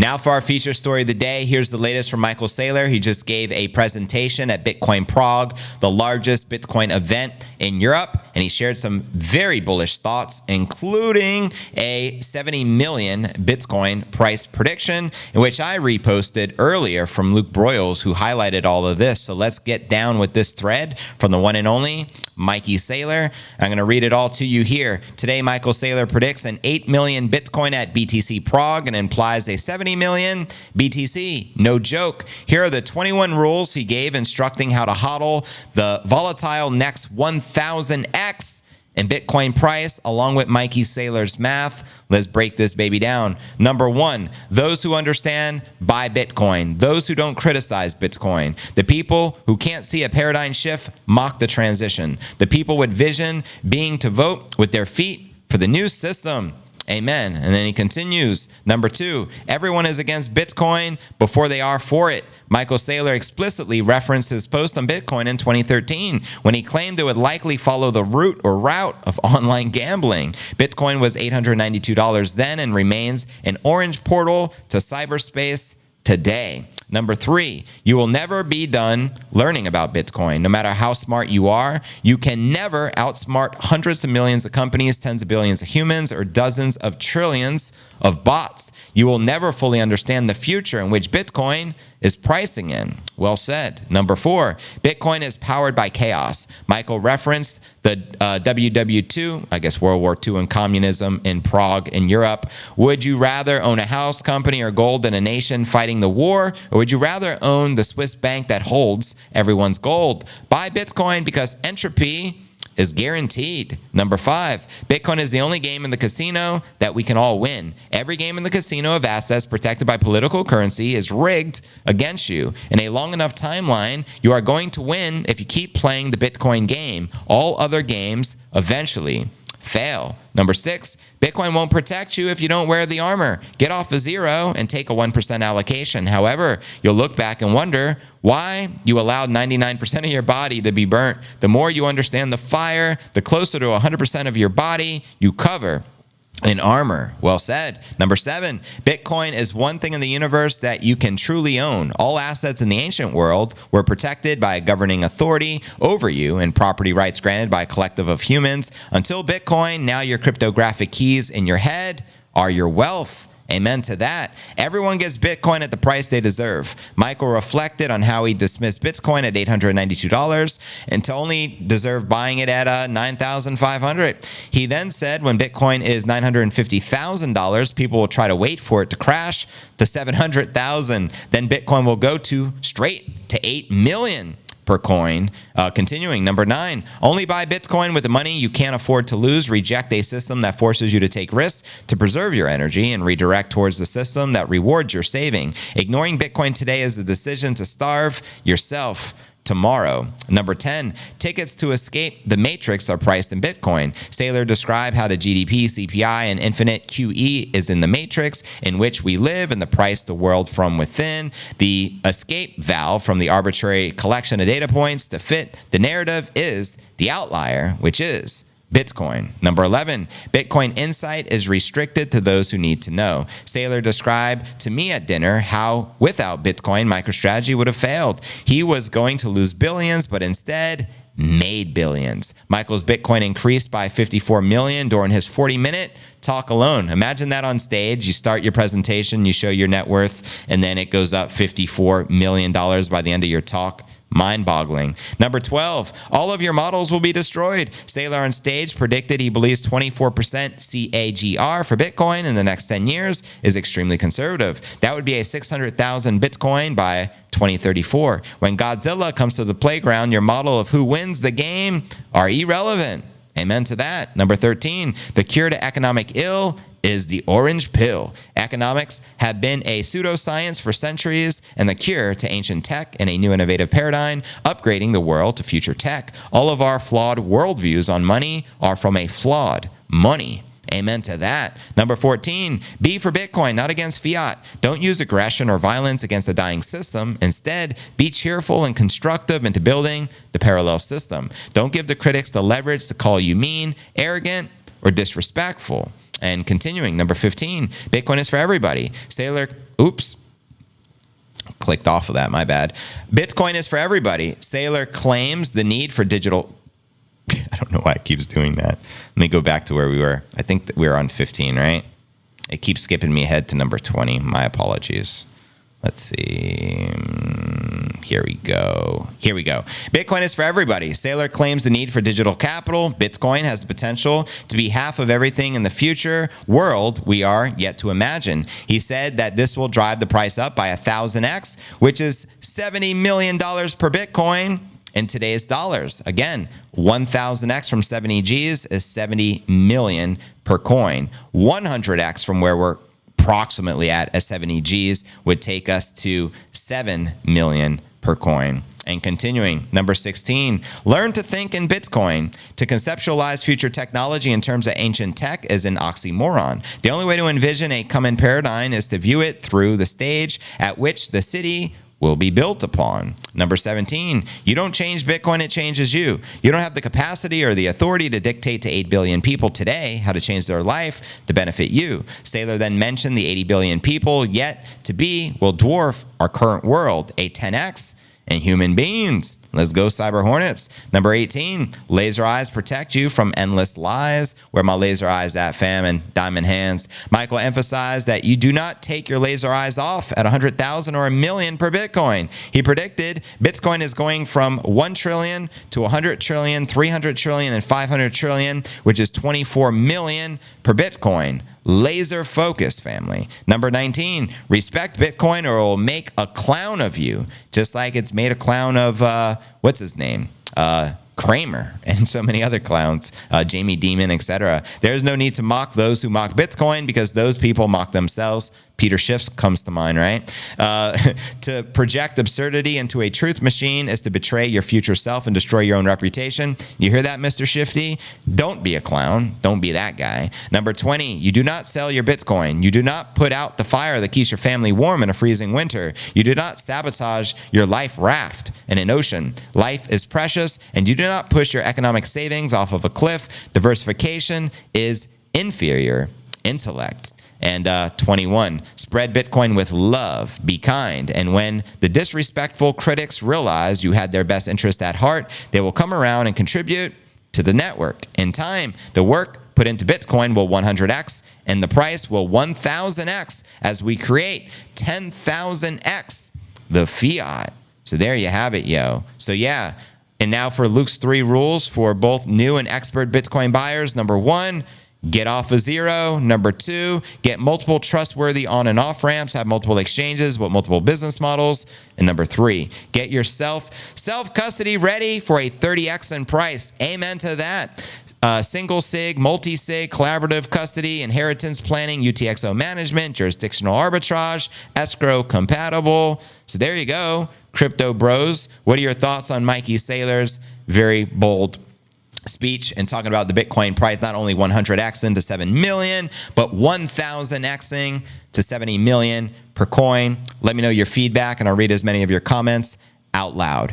Now for our feature story of the day. Here's the latest from Michael Saylor. He just gave a presentation at BTC Prague, the largest Bitcoin event in Europe, and he shared some very bullish thoughts, including a 70 million Bitcoin price prediction, in which I reposted earlier from Luke Broyles, who highlighted all of this. So let's get down with this thread from the one and only Mikey Saylor. I'm going to read it all to you here. Today, Michael Saylor predicts an 8 million Bitcoin at BTC Prague and implies a 70 million BTC. No joke. Here are the 21 rules he gave instructing how to hodl the volatile next 1000x in Bitcoin price, along with Mikey Saylor's math. Let's break this baby down. Number one, those who understand buy Bitcoin. Those who don't criticize Bitcoin. The people who can't see a paradigm shift mock the transition. The people with vision being to vote with their feet for the new system. Amen. And then he continues. Number two, everyone is against Bitcoin before they are for it. Michael Saylor explicitly referenced his post on Bitcoin in 2013 when he claimed it would likely follow the route of online gambling. Bitcoin was $892 then and remains an orange portal to cyberspace today. Number three, you will never be done learning about Bitcoin. No matter how smart you are, you can never outsmart hundreds of millions of companies, tens of billions of humans, or dozens of trillions of bots. You will never fully understand the future in which Bitcoin is pricing in. Well said. Number four, Bitcoin is powered by chaos. Michael referenced the WW2, I guess World War II and communism in Prague in Europe. Would you rather own a house, company, or gold in a nation fighting the war? Or would you rather own the Swiss bank that holds everyone's gold? Buy Bitcoin because entropy is guaranteed. Number five, Bitcoin is the only game in the casino that we can all win. Every game in the casino of assets protected by political currency is rigged against you. In a long enough timeline, you are going to win if you keep playing the Bitcoin game. All other games eventually fail. Number six, Bitcoin won't protect you if you don't wear the armor. Get off of zero and take a 1% allocation. However, you'll look back and wonder why you allowed 99% of your body to be burnt. The more you understand the fire, the closer to 100% of your body you cover in armor. Well said. Number seven, Bitcoin is one thing in the universe that you can truly own. All assets in the ancient world were protected by a governing authority over you and property rights granted by a collective of humans. Until Bitcoin, now your cryptographic keys in your head are your wealth. Amen to that. Everyone gets Bitcoin at the price they deserve. Michael reflected on how he dismissed Bitcoin at $892 and to only deserve buying it at $9,500. He then said when Bitcoin is $950,000, people will try to wait for it to crash to $700,000. Then Bitcoin will go to straight to 8 million per coin. Continuing, number nine, only buy Bitcoin with the money you can't afford to lose. Reject a system that forces you to take risks to preserve your energy and redirect towards the system that rewards your saving. Ignoring Bitcoin today is the decision to starve yourself tomorrow. Number 10, tickets to escape the matrix are priced in Bitcoin. Saylor described how the GDP, CPI, and infinite QE is in the matrix in which we live and the price the world from within. The escape valve from the arbitrary collection of data points to fit the narrative is the outlier, which is Bitcoin. Number 11, Bitcoin insight is restricted to those who need to know. Saylor described to me at dinner how without Bitcoin, Microstrategy would have failed. He was going to lose billions, but instead made billions. Michael's Bitcoin increased by 54 million during his 40-minute talk alone. Imagine that on stage. You start your presentation, you show your net worth, and then it goes up $54 million by the end of your talk. Mind-boggling. Number 12, all of your models will be destroyed. Saylor on stage predicted he believes 24% CAGR for Bitcoin in the next 10 years is extremely conservative. That would be a 600,000 Bitcoin by 2034. When Godzilla comes to the playground, your model of who wins the game are irrelevant. Amen to that. Number 13, the cure to economic ill is the orange pill. Economics have been a pseudoscience for centuries and the cure to ancient tech in a new innovative paradigm, upgrading the world to future tech. All of our flawed worldviews on money are from a flawed money. Amen to that. Number 14, be for Bitcoin, not against fiat. Don't use aggression or violence against the dying system. Instead, be cheerful and constructive into building the parallel system. Don't give the critics the leverage to call you mean, arrogant, or disrespectful. And continuing, number 15, Bitcoin is for everybody. Saylor Oops. Clicked off of that, my bad. Bitcoin is for everybody. Saylor claims the need for digital. I don't know why it keeps doing that. Let me go back to where we were. I think that we were on 15, right? It keeps skipping me ahead to number 20. My apologies. Let's see. Here we go. Bitcoin is for everybody. Saylor claims the need for digital capital. Bitcoin has the potential to be half of everything in the future world we are yet to imagine. He said that this will drive the price up by 1,000x, which is $70 million per Bitcoin in today's dollars. Again, 1,000x from 70 Gs is 70 million per coin. 100x from where we're approximately at 70 Gs would take us to 7 million per coin. And continuing, number 16, learn to think in Bitcoin. To conceptualize future technology in terms of ancient tech is an oxymoron. The only way to envision a common paradigm is to view it through the stage at which the city will be built upon. Number 17, you don't change Bitcoin, it changes you. You don't have the capacity or the authority to dictate to 8 billion people today how to change their life to benefit you. Saylor then mentioned the 80 billion people yet to be will dwarf our current world, a 10x in human beings. Let's go, Cyber Hornets. Number 18, laser eyes protect you from endless lies. Where my laser eyes at, fam, and diamond hands? Michael emphasized that you do not take your laser eyes off at 100,000 or a million per Bitcoin. He predicted Bitcoin is going from 1 trillion to 100 trillion, 300 trillion, and 500 trillion, which is 24 million per Bitcoin. Laser focused, family. Number 19, respect Bitcoin or it will make a clown of you. Just like it's made a clown of, what's his name? Kramer and so many other clowns, Jamie Dimon, etc. There's no need to mock those who mock Bitcoin because those people mock themselves. Peter Schiff comes to mind, right? To project absurdity into a truth machine is to betray your future self and destroy your own reputation. You hear that, Mr. Shifty? Don't be a clown. Don't be that guy. Number 20, you do not sell your Bitcoin. You do not put out the fire that keeps your family warm in a freezing winter. You do not sabotage your life raft in an ocean. Life is precious, and you do not push your economic savings off of a cliff. Diversification is inferior intellect. And 21, spread Bitcoin with love, be kind. And when the disrespectful critics realize you had their best interest at heart, they will come around and contribute to the network. In time, the work put into Bitcoin will 100x and the price will 1,000x as we create 10,000x the fiat. So there you have it, yo. So yeah. And now for Luke's 3 rules for both new and expert Bitcoin buyers. Number 1, get off of zero. Number 2, get multiple trustworthy on and off ramps, have multiple exchanges with multiple business models. And number 3, get yourself self-custody ready for a 30x in price. Amen to that. Single sig, multi-sig, collaborative custody, inheritance planning, UTXO management, jurisdictional arbitrage, escrow compatible. So there you go, crypto bros. What are your thoughts on Mikey Saylor's very bold speech and talking about the Bitcoin price not only 100xing to 7 million, but 1,000xing to 70 million per coin? Let me know your feedback and I'll read as many of your comments out loud.